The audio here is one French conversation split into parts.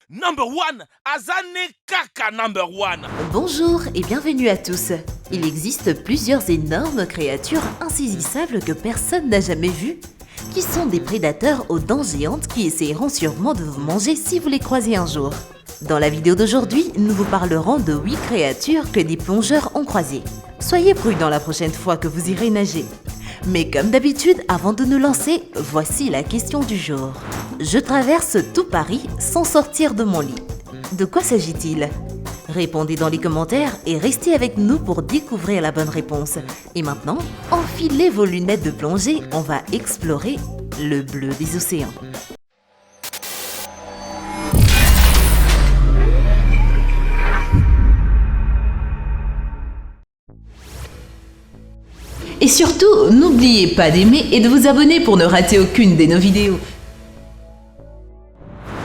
Number one, Azane Kaka number one. Bonjour et bienvenue à tous. Il existe plusieurs énormes créatures insaisissables que personne n'a jamais vues, qui sont des prédateurs aux dents géantes qui essaieront sûrement de vous manger si vous les croisez un jour. Dans la vidéo d'aujourd'hui, nous vous parlerons de 8 créatures que des plongeurs ont croisées. Soyez prudents la prochaine fois que vous irez nager. Mais comme d'habitude, avant de nous lancer, voici la question du jour. Je traverse tout Paris sans sortir de mon lit. De quoi s'agit-il? Répondez dans les commentaires et restez avec nous pour découvrir la bonne réponse. Et maintenant, enfilez vos lunettes de plongée, on va explorer le bleu des océans. Et surtout, n'oubliez pas d'aimer et de vous abonner pour ne rater aucune de nos vidéos.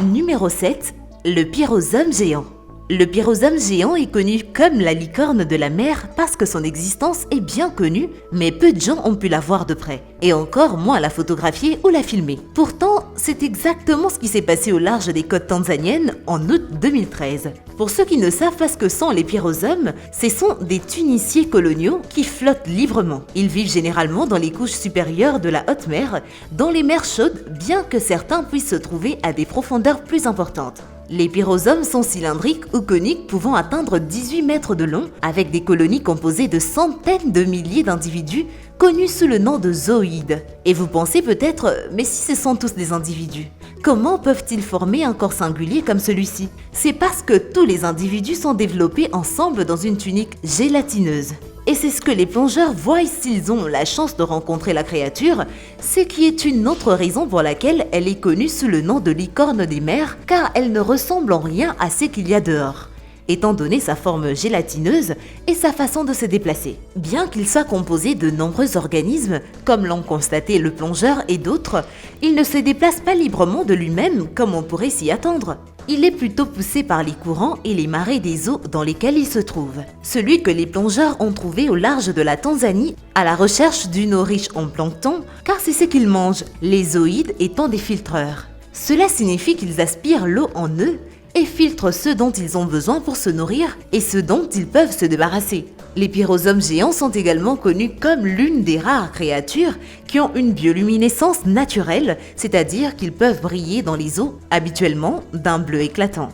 Numéro 7. Le pyrosome géant. Le pyrosome géant est connu comme la licorne de la mer parce que son existence est bien connue, mais peu de gens ont pu la voir de près, et encore moins la photographier ou la filmer. Pourtant, c'est exactement ce qui s'est passé au large des côtes tanzaniennes en août 2013. Pour ceux qui ne savent pas ce que sont les pyrosomes, ce sont des tuniciers coloniaux qui flottent librement. Ils vivent généralement dans les couches supérieures de la haute mer, dans les mers chaudes, bien que certains puissent se trouver à des profondeurs plus importantes. Les pyrosomes sont cylindriques ou coniques pouvant atteindre 18 mètres de long, avec des colonies composées de centaines de milliers d'individus connus sous le nom de zooïdes. Et vous pensez peut-être, mais si ce sont tous des individus, comment peuvent-ils former un corps singulier comme celui-ci? C'est parce que tous les individus sont développés ensemble dans une tunique gélatineuse. Et c'est ce que les plongeurs voient s'ils ont la chance de rencontrer la créature, ce qui est une autre raison pour laquelle elle est connue sous le nom de licorne des mers, car elle ne ressemble en rien à ce qu'il y a dehors, étant donné sa forme gélatineuse et sa façon de se déplacer. Bien qu'il soit composé de nombreux organismes, comme l'ont constaté le plongeur et d'autres, il ne se déplace pas librement de lui-même comme on pourrait s'y attendre. Il est plutôt poussé par les courants et les marées des eaux dans lesquelles il se trouve. Celui que les plongeurs ont trouvé au large de la Tanzanie, à la recherche d'une eau riche en plancton, car c'est ce qu'ils mangent, les zooïdes étant des filtreurs. Cela signifie qu'ils aspirent l'eau en eux et filtrent ce dont ils ont besoin pour se nourrir et ce dont ils peuvent se débarrasser. Les pyrosomes géants sont également connus comme l'une des rares créatures qui ont une bioluminescence naturelle, c'est-à-dire qu'ils peuvent briller dans les eaux, habituellement d'un bleu éclatant.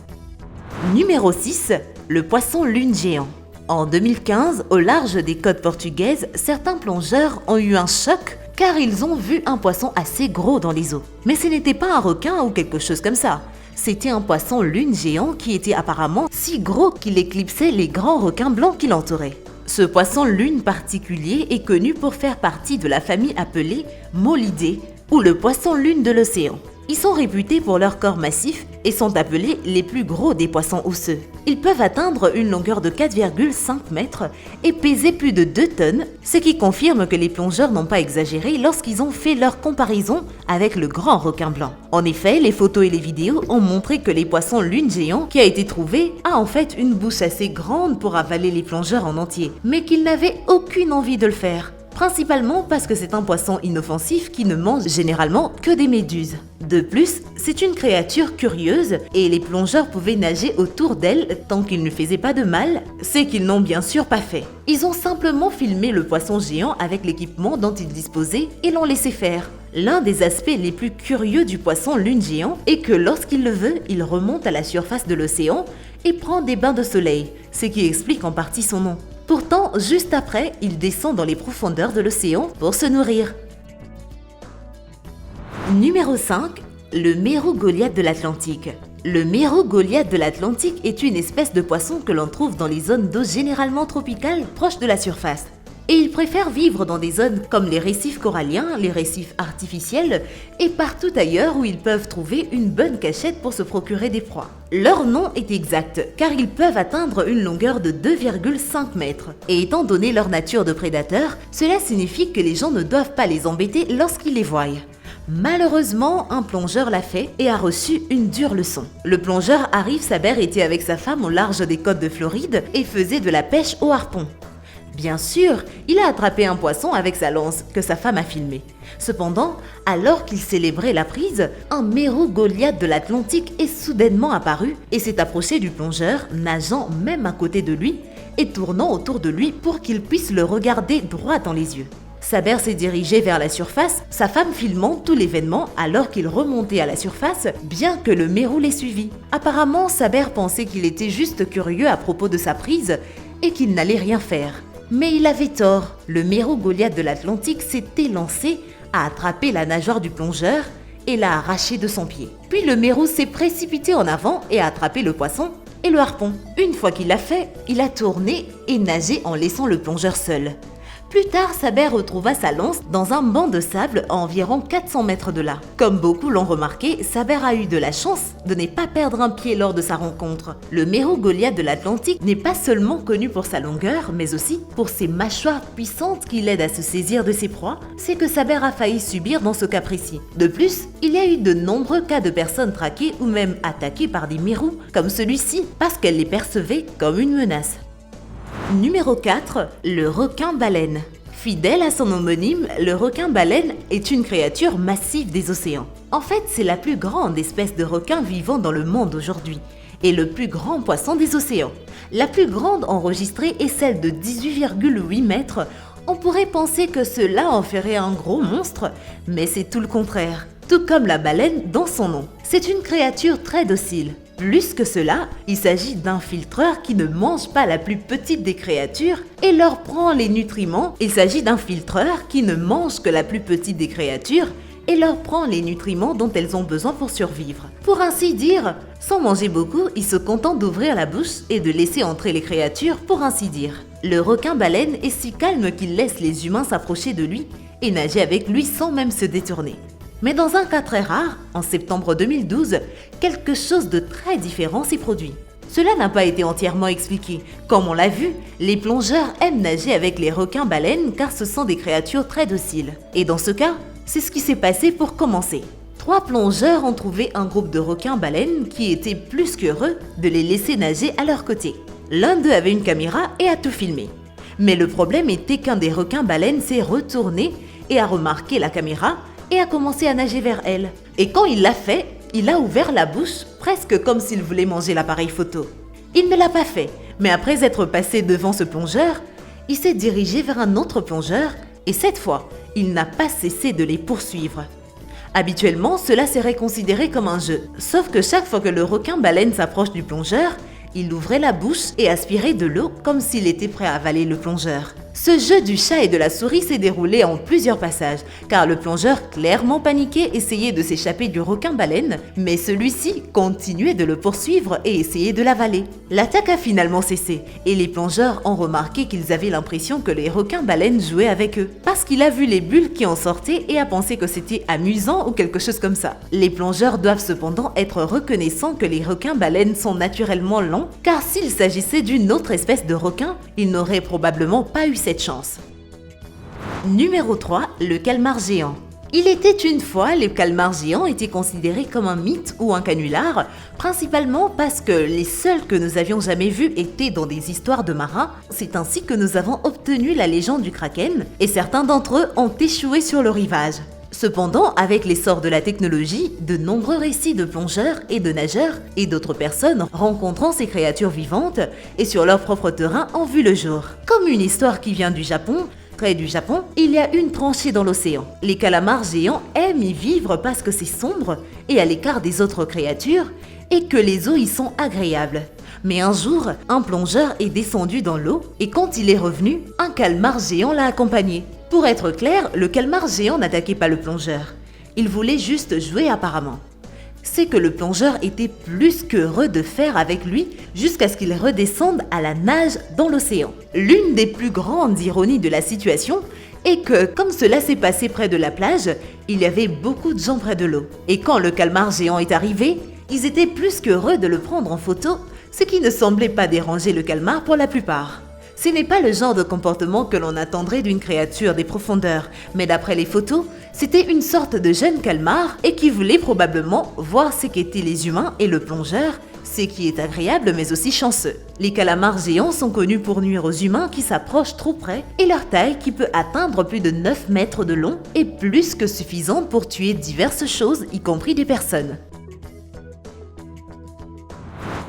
Numéro 6. Le poisson lune géant. En 2015, au large des côtes portugaises, certains plongeurs ont eu un choc car ils ont vu un poisson assez gros dans les eaux. Mais ce n'était pas un requin ou quelque chose comme ça. C'était un poisson lune géant qui était apparemment si gros qu'il éclipsait les grands requins blancs qui l'entouraient. Ce poisson lune particulier est connu pour faire partie de la famille appelée Molidés ou le poisson lune de l'océan. Ils sont réputés pour leur corps massif et sont appelés les plus gros des poissons osseux. Ils peuvent atteindre une longueur de 4,5 mètres et peser plus de 2 tonnes, ce qui confirme que les plongeurs n'ont pas exagéré lorsqu'ils ont fait leur comparaison avec le grand requin blanc. En effet, les photos et les vidéos ont montré que les poissons lune géants qui a été trouvé a en fait une bouche assez grande pour avaler les plongeurs en entier, mais qu'ils n'avaient aucune envie de le faire. Principalement parce que c'est un poisson inoffensif qui ne mange généralement que des méduses. De plus, c'est une créature curieuse et les plongeurs pouvaient nager autour d'elle tant qu'il ne faisait pas de mal, ce qu'ils n'ont bien sûr pas fait. Ils ont simplement filmé le poisson géant avec l'équipement dont ils disposaient et l'ont laissé faire. L'un des aspects les plus curieux du poisson lune géant est que lorsqu'il le veut, il remonte à la surface de l'océan et prend des bains de soleil, ce qui explique en partie son nom. Pourtant, juste après, il descend dans les profondeurs de l'océan pour se nourrir. Numéro 5. Le mérou goliath de l'Atlantique. Le mérou goliath de l'Atlantique est une espèce de poisson que l'on trouve dans les zones d'eau généralement tropicales proches de la surface. Et ils préfèrent vivre dans des zones comme les récifs coralliens, les récifs artificiels et partout ailleurs où ils peuvent trouver une bonne cachette pour se procurer des proies. Leur nom est exact car ils peuvent atteindre une longueur de 2,5 mètres. Et étant donné leur nature de prédateurs, cela signifie que les gens ne doivent pas les embêter lorsqu'ils les voient. Malheureusement, un plongeur l'a fait et a reçu une dure leçon. Le plongeur Arif Saber était avec sa femme au large des côtes de Floride et faisait de la pêche au harpon. Bien sûr, il a attrapé un poisson avec sa lance que sa femme a filmé. Cependant, alors qu'il célébrait la prise, un mérou Goliath de l'Atlantique est soudainement apparu et s'est approché du plongeur, nageant même à côté de lui et tournant autour de lui pour qu'il puisse le regarder droit dans les yeux. Saber s'est dirigé vers la surface, sa femme filmant tout l'événement alors qu'il remontait à la surface, bien que le mérou l'ait suivi. Apparemment, Saber pensait qu'il était juste curieux à propos de sa prise et qu'il n'allait rien faire. Mais il avait tort. Le mérou Goliath de l'Atlantique s'est élancé, a attrapé la nageoire du plongeur et l'a arraché de son pied. Puis le mérou s'est précipité en avant et a attrapé le poisson et le harpon. Une fois qu'il l'a fait, il a tourné et nagé en laissant le plongeur seul. Plus tard, Saber retrouva sa lance dans un banc de sable à environ 400 mètres de là. Comme beaucoup l'ont remarqué, Saber a eu de la chance de ne pas perdre un pied lors de sa rencontre. Le mérou Goliath de l'Atlantique n'est pas seulement connu pour sa longueur, mais aussi pour ses mâchoires puissantes qui l'aident à se saisir de ses proies. C'est que Saber a failli subir dans ce cas précis. De plus, il y a eu de nombreux cas de personnes traquées ou même attaquées par des mérous, comme celui-ci, parce qu'elles les percevaient comme une menace. Numéro 4, le requin-baleine. Fidèle à son homonyme, le requin-baleine est une créature massive des océans. En fait, c'est la plus grande espèce de requin vivant dans le monde aujourd'hui et le plus grand poisson des océans. La plus grande enregistrée est celle de 18,8 mètres. On pourrait penser que cela en ferait un gros monstre, mais c'est tout le contraire. Tout comme la baleine dans son nom. C'est une créature très docile. Plus que cela, il s'agit d'un filtreur qui ne mange pas la plus petite des créatures et leur prend les nutriments. Il s'agit d'un filtreur qui ne mange que la plus petite des créatures et leur prend les nutriments dont elles ont besoin pour survivre. Pour ainsi dire, sans manger beaucoup, il se contente d'ouvrir la bouche et de laisser entrer les créatures, pour ainsi dire. Le requin-baleine est si calme qu'il laisse les humains s'approcher de lui et nager avec lui sans même se détourner. Mais dans un cas très rare, en septembre 2012, quelque chose de très différent s'est produit. Cela n'a pas été entièrement expliqué. Comme on l'a vu, les plongeurs aiment nager avec les requins-baleines car ce sont des créatures très dociles. Et dans ce cas, c'est ce qui s'est passé pour commencer. 3 plongeurs ont trouvé un groupe de requins-baleines qui étaient plus qu'heureux de les laisser nager à leur côté. L'un d'eux avait une caméra et a tout filmé. Mais le problème était qu'un des requins-baleines s'est retourné et a remarqué la caméra et a commencé à nager vers elle. Et quand il l'a fait, il a ouvert la bouche presque comme s'il voulait manger l'appareil photo. Il ne l'a pas fait, mais après être passé devant ce plongeur, il s'est dirigé vers un autre plongeur et cette fois, il n'a pas cessé de les poursuivre. Habituellement, cela serait considéré comme un jeu, sauf que chaque fois que le requin-baleine s'approche du plongeur, il ouvrait la bouche et aspirait de l'eau comme s'il était prêt à avaler le plongeur. Ce jeu du chat et de la souris s'est déroulé en plusieurs passages, car le plongeur, clairement paniqué, essayait de s'échapper du requin-baleine, mais celui-ci continuait de le poursuivre et essayait de l'avaler. L'attaque a finalement cessé, et les plongeurs ont remarqué qu'ils avaient l'impression que les requins-baleines jouaient avec eux, parce qu'il a vu les bulles qui en sortaient et a pensé que c'était amusant ou quelque chose comme ça. Les plongeurs doivent cependant être reconnaissants que les requins-baleines sont naturellement lents, car s'il s'agissait d'une autre espèce de requin, ils n'auraient probablement pas eu cette chance. Numéro 3, le calmar géant. Il était une fois, le calmar géant était considéré comme un mythe ou un canular, principalement parce que les seuls que nous avions jamais vus étaient dans des histoires de marins. C'est ainsi que nous avons obtenu la légende du kraken, et certains d'entre eux ont échoué sur le rivage. Cependant, avec l'essor de la technologie, de nombreux récits de plongeurs et de nageurs et d'autres personnes rencontrant ces créatures vivantes et sur leur propre terrain ont vu le jour. Comme une histoire qui vient du Japon, près du Japon, il y a une tranchée dans l'océan. Les calamars géants aiment y vivre parce que c'est sombre et à l'écart des autres créatures et que les eaux y sont agréables. Mais un jour, un plongeur est descendu dans l'eau et quand il est revenu, un calmar géant l'a accompagné. Pour être clair, le calmar géant n'attaquait pas le plongeur. Il voulait juste jouer apparemment. C'est que le plongeur était plus qu'heureux de faire avec lui jusqu'à ce qu'il redescende à la nage dans l'océan. L'une des plus grandes ironies de la situation est que, comme cela s'est passé près de la plage, il y avait beaucoup de gens près de l'eau. Et quand le calmar géant est arrivé, ils étaient plus qu'heureux de le prendre en photo, ce qui ne semblait pas déranger le calmar pour la plupart. Ce n'est pas le genre de comportement que l'on attendrait d'une créature des profondeurs, mais d'après les photos, c'était une sorte de jeune calmar et qui voulait probablement voir ce qu'étaient les humains et le plongeur ce qui est agréable mais aussi chanceux. Les calamars géants sont connus pour nuire aux humains qui s'approchent trop près et leur taille qui peut atteindre plus de 9 mètres de long est plus que suffisante pour tuer diverses choses, y compris des personnes.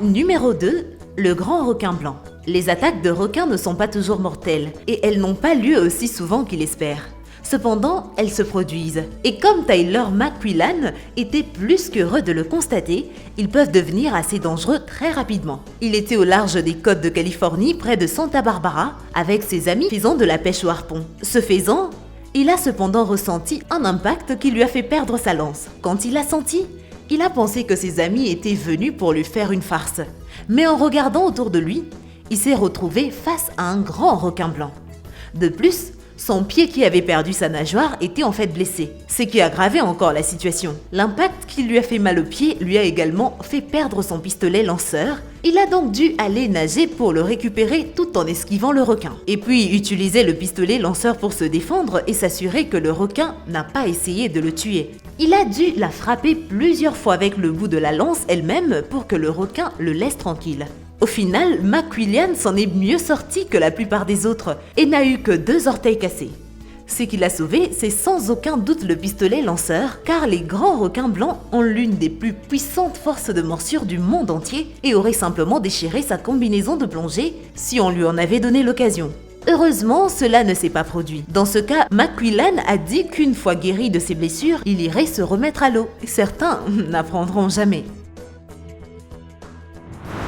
Numéro 2. Le grand requin blanc. Les attaques de requins ne sont pas toujours mortelles et elles n'ont pas lieu aussi souvent qu'il espère. Cependant, elles se produisent. Et comme Tyler McQuillan était plus qu'heureux de le constater, ils peuvent devenir assez dangereux très rapidement. Il était au large des côtes de Californie, près de Santa Barbara, avec ses amis faisant de la pêche au harpon. Ce faisant, il a cependant ressenti un impact qui lui a fait perdre sa lance. Quand il l'a senti, il a pensé que ses amis étaient venus pour lui faire une farce. Mais en regardant autour de lui, il s'est retrouvé face à un grand requin blanc. De plus, son pied qui avait perdu sa nageoire était en fait blessé, ce qui aggravait encore la situation. L'impact qui lui a fait mal au pied lui a également fait perdre son pistolet lanceur. Il a donc dû aller nager pour le récupérer tout en esquivant le requin. Et puis utiliser le pistolet lanceur pour se défendre et s'assurer que le requin n'a pas essayé de le tuer. Il a dû la frapper plusieurs fois avec le bout de la lance elle-même pour que le requin le laisse tranquille. Au final, McQuillan s'en est mieux sorti que la plupart des autres et n'a eu que 2 orteils cassés. Ce qui l'a sauvé, c'est sans aucun doute le pistolet lanceur, car les grands requins blancs ont l'une des plus puissantes forces de morsure du monde entier et auraient simplement déchiré sa combinaison de plongée si on lui en avait donné l'occasion. Heureusement, cela ne s'est pas produit. Dans ce cas, McQuillan a dit qu'une fois guéri de ses blessures, il irait se remettre à l'eau. Certains n'apprendront jamais.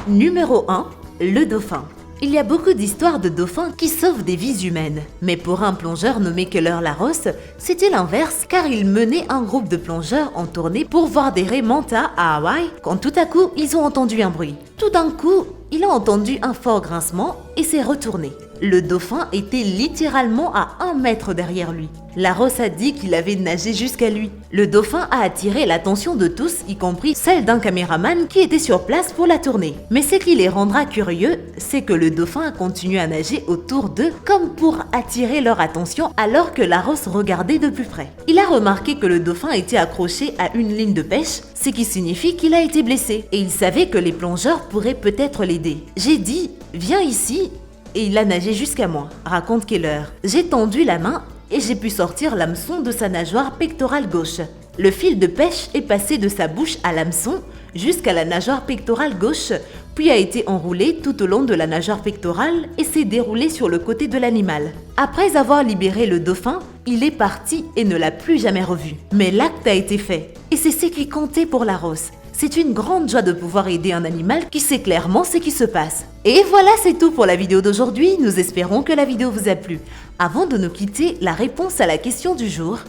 Numéro 1. Le dauphin. Il y a beaucoup d'histoires de dauphins qui sauvent des vies humaines. Mais pour un plongeur nommé Keller Larosse, c'était l'inverse car il menait un groupe de plongeurs en tournée pour voir des raies manta à Hawaï quand tout à coup, ils ont entendu un bruit. Tout d'un coup, il a entendu un fort grincement et s'est retourné. Le dauphin était littéralement à 1 mètre derrière lui. Larosse a dit qu'il avait nagé jusqu'à lui. Le dauphin a attiré l'attention de tous, y compris celle d'un caméraman qui était sur place pour la tourner. Mais ce qui les rendra curieux, c'est que le dauphin a continué à nager autour d'eux comme pour attirer leur attention alors que Larosse regardait de plus près. Il a remarqué que le dauphin était accroché à une ligne de pêche, ce qui signifie qu'il a été blessé. Et il savait que les plongeurs pourraient peut-être l'aider. J'ai dit « Viens ici » et il a nagé jusqu'à moi, raconte Keller. J'ai tendu la main et j'ai pu sortir l'hameçon de sa nageoire pectorale gauche. Le fil de pêche est passé de sa bouche à l'hameçon jusqu'à la nageoire pectorale gauche, puis a été enroulé tout au long de la nageoire pectorale et s'est déroulé sur le côté de l'animal. Après avoir libéré le dauphin, il est parti et ne l'a plus jamais revu. Mais l'acte a été fait, et c'est ce qui comptait pour Larosse. C'est une grande joie de pouvoir aider un animal qui sait clairement ce qui se passe. Et voilà, c'est tout pour la vidéo d'aujourd'hui. Nous espérons que la vidéo vous a plu. Avant de nous quitter, la réponse à la question du jour,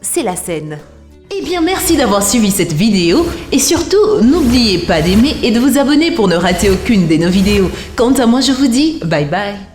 c'est la Seine. Eh bien, merci d'avoir suivi cette vidéo et surtout, n'oubliez pas d'aimer et de vous abonner pour ne rater aucune de nos vidéos. Quant à moi, je vous dis bye bye.